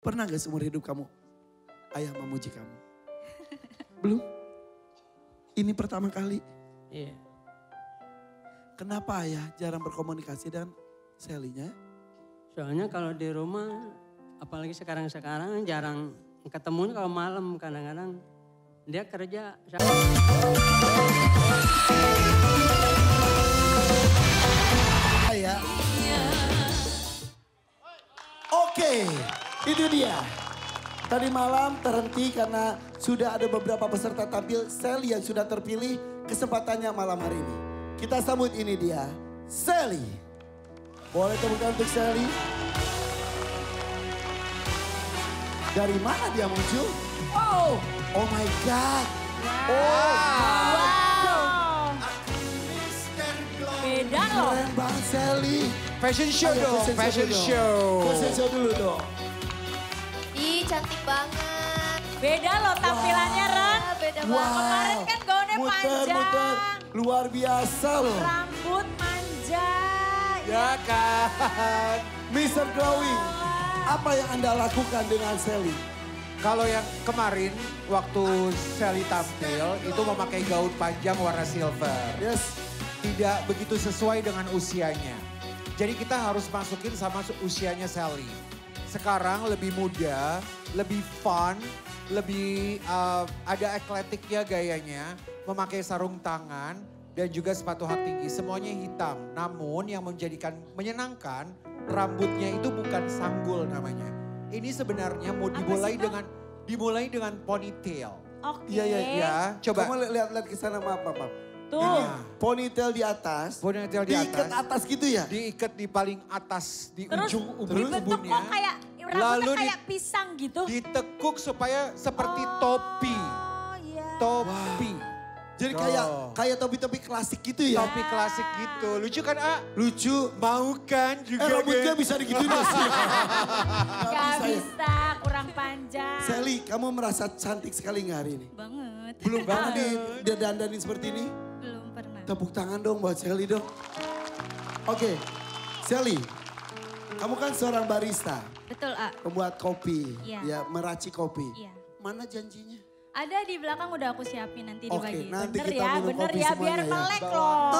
Pernah gak seumur hidup kamu, ayah memuji kamu? Belum? Ini pertama kali. Iya. Kenapa ayah jarang berkomunikasi dengan Sally-nya? Soalnya kalau di rumah, apalagi sekarang-sekarang jarang ketemu kalau malam kadang-kadang dia kerja. Ayah. Oke, itu dia. Tadi malam terhenti karena sudah ada beberapa peserta tampil. Sally yang sudah terpilih, kesempatannya malam hari ini. Kita sambut ini dia, Sally. Boleh tepuk tangan untuk Sally. Dari mana dia muncul? Oh my God. Beda loh. Keren banget Sally. Fashion show dong, fashion show. Fashion show dulu dong. Ih, cantik banget. Beda loh tampilannya Ran. Beda banget. Kemarin kan gaunnya panjang. Muter. Luar biasa loh. Rambut manja. Ya kan. Mr. Glowing, apa yang Anda lakukan dengan Sally? Kalau yang kemarin waktu Sally tampil itu memakai gaun panjang warna silver. Yes. Tidak begitu sesuai dengan usianya. Jadi kita harus masukin sama usianya Sally. Sekarang lebih muda, lebih fun, lebih ada ekletiknya gayanya. Memakai sarung tangan dan juga sepatu hak tinggi. Semuanya hitam. Namun yang menyenangkan rambutnya itu bukan sanggul namanya. Ini sebenarnya mau dimulai dengan ponytail. Oke. Iya. Ya, coba. Kamu lihat ke sana, maaf. Tuh. Ini ponytail di atas. Ponytail di Diikat atas. atas gitu ya? Diikat di paling atas, di Terus ujung dibentuk ubun-ubunnya. kok kayak Lalu rambutnya kayak pisang gitu. Ditekuk supaya seperti topi. Oh iya. Topi. Jadi Oh. kayak topi-topi klasik gitu ya? Topi klasik gitu. Lucu kan, A? Lucu. Mau kan juga Rambutnya kan? bisa digituin gak sih? Gak bisa ya? bisa, kurang panjang. Sally, kamu merasa cantik sekali gak hari ini? Banget. Belum pernah didandanin seperti ini? Belum pernah. Tepuk tangan dong buat Sally dong. Oke, Sally, kamu kan seorang barista, Betul, A. pembuat kopi, Iya. ya meracik kopi. Iya. Mana janjinya? Ada di belakang udah aku siapin nanti Oke, dibagi. nanti Bener kita ya, minum bener kopi ya, semuanya biar ya. melek loh.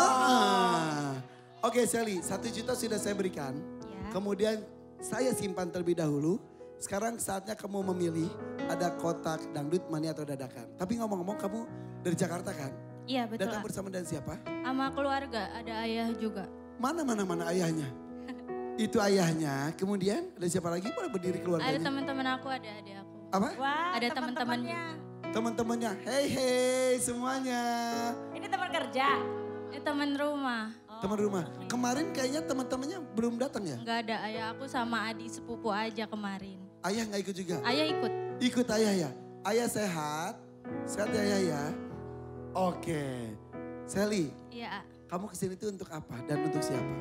Oke Sally, 1 juta sudah saya berikan. Ya. Kemudian saya simpan terlebih dahulu. Sekarang saatnya kamu memilih ada kotak dangdut, mani atau dadakan. Tapi ngomong-ngomong kamu dari Jakarta kan? Iya, betul, Datang A. bersama dengan siapa? Sama keluarga, ada ayah juga. Mana ayahnya? Itu ayahnya. Kemudian ada siapa lagi? Boleh berdiri Ada keluarganya. teman-teman aku, ada adik aku. Apa? Wah, Ada teman-temannya. Teman-temannya. Hey semuanya. Ini teman kerja. Ini teman rumah. Teman rumah. Kemarin kayaknya teman-temannya belum datang ya? Enggak ada, ayah aku sama adik sepupu aja kemarin. Ayah nggak ikut juga? Ayah ikut. Ikut ayah ya? Ayah sehat? Sehat ya ayah ya? Oke. Sally, Iya, A. kamu kesini tuh untuk apa dan untuk siapa?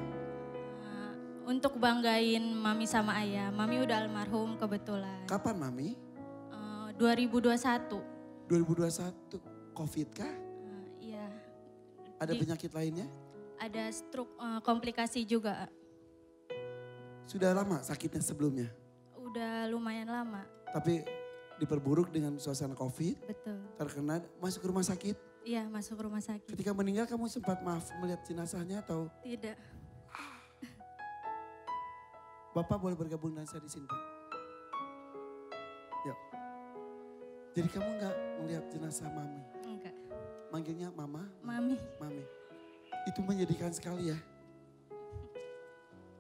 Untuk banggain mami sama ayah. Mami udah almarhum kebetulan. Kapan Mami? 2021. 2021. Covid kah? Iya, Ada penyakit lainnya? ada stroke, komplikasi juga. Sudah lama sakitnya sebelumnya? Udah lumayan lama, Tapi diperburuk dengan suasana Covid, betul. terkena masuk ke rumah sakit. Iya, masuk rumah sakit. Ketika meninggal kamu sempat melihat jenazahnya atau Tidak. Bapak boleh bergabung dengan saya di sini Pak? Yuk. Jadi kamu nggak melihat jenazah Mami? Enggak. Manggilnya Mama? Mami. Mami. Itu menyedihkan sekali ya.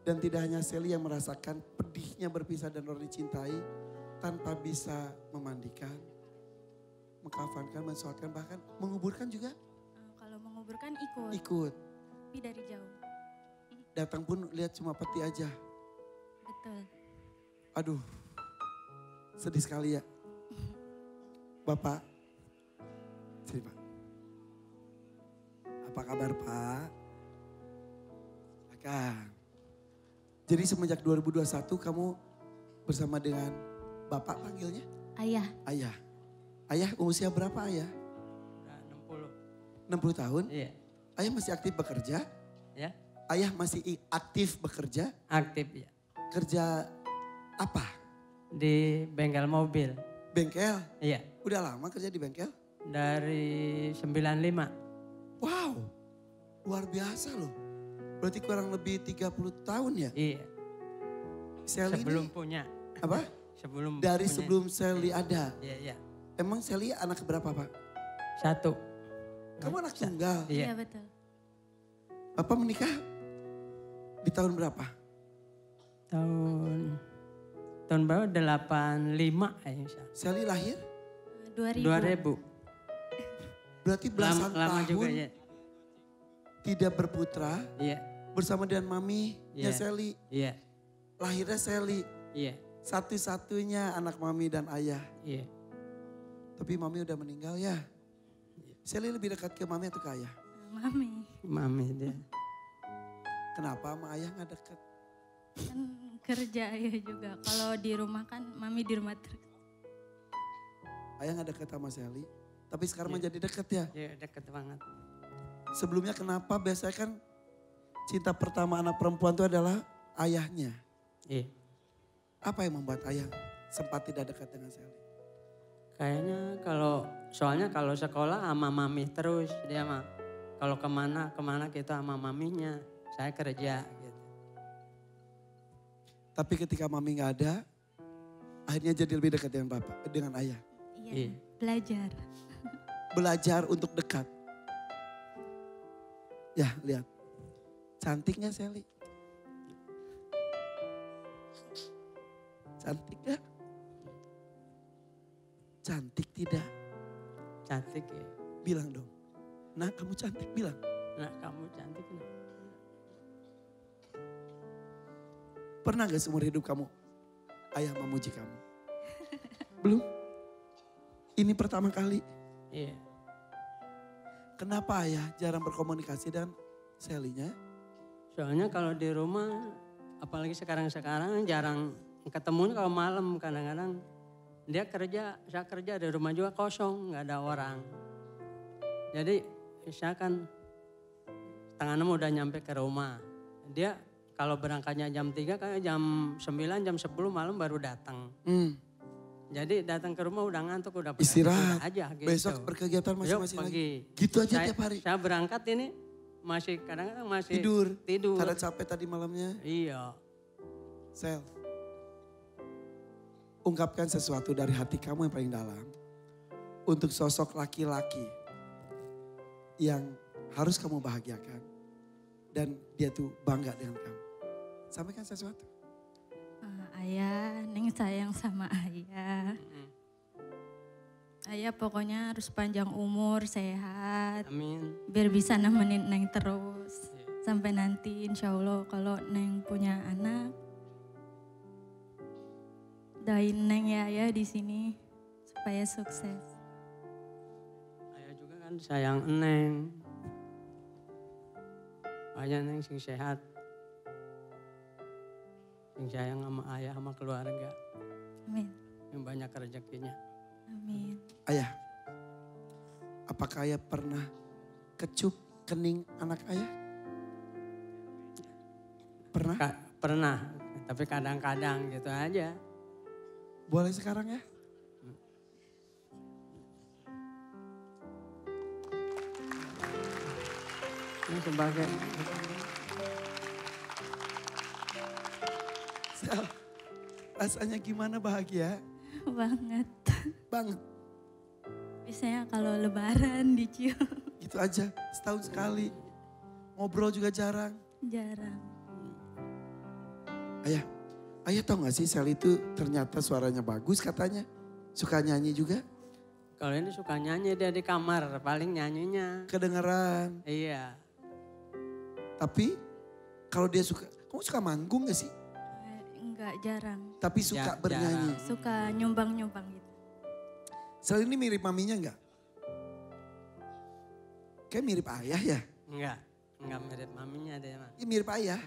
Dan tidak hanya Sally yang merasakan pedihnya berpisah dan orang dicintai tanpa bisa memandikan, mengkafankan, mensolatkan, bahkan menguburkan juga Kalau menguburkan ikut, ikut. tapi dari jauh. Datang pun lihat cuma peti aja. Betul. Aduh, sedih sekali ya. Bapak, sini Pak. Apa kabar Pak? Silakan. Jadi semenjak 2021 kamu bersama dengan Bapak panggilnya? Ayah, Ayah. Ayah usia berapa ayah? Udah 60. 60 tahun? Iya. Ayah masih aktif bekerja? Ya, Ayah masih aktif bekerja? aktif ya. Kerja apa? Di bengkel mobil. Bengkel? Iya. Udah lama kerja di bengkel? Dari 95. Wow, luar biasa loh. Berarti kurang lebih 30 tahun ya? Iya. Sally Sebelum ini, punya. apa? Sebelum Dari punya. sebelum Sally ada. Iya, iya. Emang Sally anak berapa Pak? 1. Kamu anak tunggal. Iya Iya. betul. Bapak menikah di tahun berapa? Tahun berapa? 85 kayaknya. Sally lahir 2000. 2000. berarti belasan Lama tahun juga ya. tidak berputra Iya. bersama dengan maminya Iya. Sally. Iya. Lahirnya Sally. Iya. Satu-satunya anak mami dan ayah. Iya. Tapi mami udah meninggal ya. Sally lebih dekat ke mami atau ke ayah? Mami. Mami dia. Kenapa sama ayah gak dekat? Kan kerja ayah juga. Kalau di rumah kan mami di rumah terus. Ayah gak dekat sama Sally. Tapi sekarang Iya. menjadi dekat ya. Iya deket banget. Sebelumnya kenapa biasanya kan cinta pertama anak perempuan itu adalah ayahnya. Iya. Apa yang membuat ayah sempat tidak dekat dengan Sally? Kayaknya soalnya kalau sekolah sama mami terus dia mah. Kalau kemana kita sama maminya. Saya kerja gitu. Tapi ketika mami gak ada, akhirnya jadi lebih dekat dengan ayah. Iya. Belajar. Belajar untuk dekat. Ya lihat, cantiknya Sally? Cantik gak? Cantik tidak? Cantik ya. Bilang dong. Nah kamu cantik bilang. Nah kamu cantik. Nah. Pernah gak seumur hidup kamu ayah memuji kamu? Belum? Ini pertama kali. Iya. Kenapa ayah jarang berkomunikasi dengan Sally-nya? Soalnya kalau di rumah, apalagi sekarang jarang ketemunya kalau malam kadang-kadang. Saya kerja di rumah juga kosong, nggak ada orang. Jadi saya kan setengah 6 udah nyampe ke rumah. Dia kalau berangkatnya jam 3 kayak jam 9, jam 10 malam baru datang. Jadi datang ke rumah udah ngantuk, udah Istirahat. aja gitu. Besok berkegiatan Yuk, masing-masing lagi. pagi. Gitu aja tiap hari. Saya berangkat ini masih kadang-kadang masih Tidur. tidur. Karena capek tadi malamnya. Iya. Sel. Ungkapkan sesuatu dari hati kamu yang paling dalam. Untuk sosok laki-laki yang harus kamu bahagiakan. Dan dia tuh bangga dengan kamu. Sampaikan sesuatu. Ayah, Neng sayang sama ayah. Ayah pokoknya harus panjang umur, sehat. Amin. Biar bisa nemenin Neng terus. Iya. Sampai nanti insya Allah kalau Neng punya anak. Doain Neng ya di sini supaya sukses. Ayah juga kan sayang Neng. Ayah Neng sing sehat. Sing sayang sama ayah sama keluarga. Amin. Yang banyak rezekinya. Amin. Ayah, apakah ayah pernah kecup kening anak ayah? Pernah? Pernah, tapi kadang-kadang gitu aja. Boleh sekarang ya? Ini sebagai Sel, rasanya gimana bahagia? Banget. Banget. Biasanya kalau lebaran dicium. Gitu aja, setahun sekali. Ngobrol juga jarang. Jarang. Ayah tahu gak sih Sel itu ternyata suaranya bagus katanya. Suka nyanyi juga. kalau ini suka nyanyi dia di kamar, paling nyanyinya. Kedengeran. Iya. Tapi kalau dia suka, kamu suka manggung gak sih? Enggak, jarang. Tapi suka Jarang. bernyanyi. Suka nyumbang-nyumbang gitu. Sel ini mirip maminya gak? Kayak mirip ayah ya? Enggak mirip maminya dia mah. Ya mirip ayah.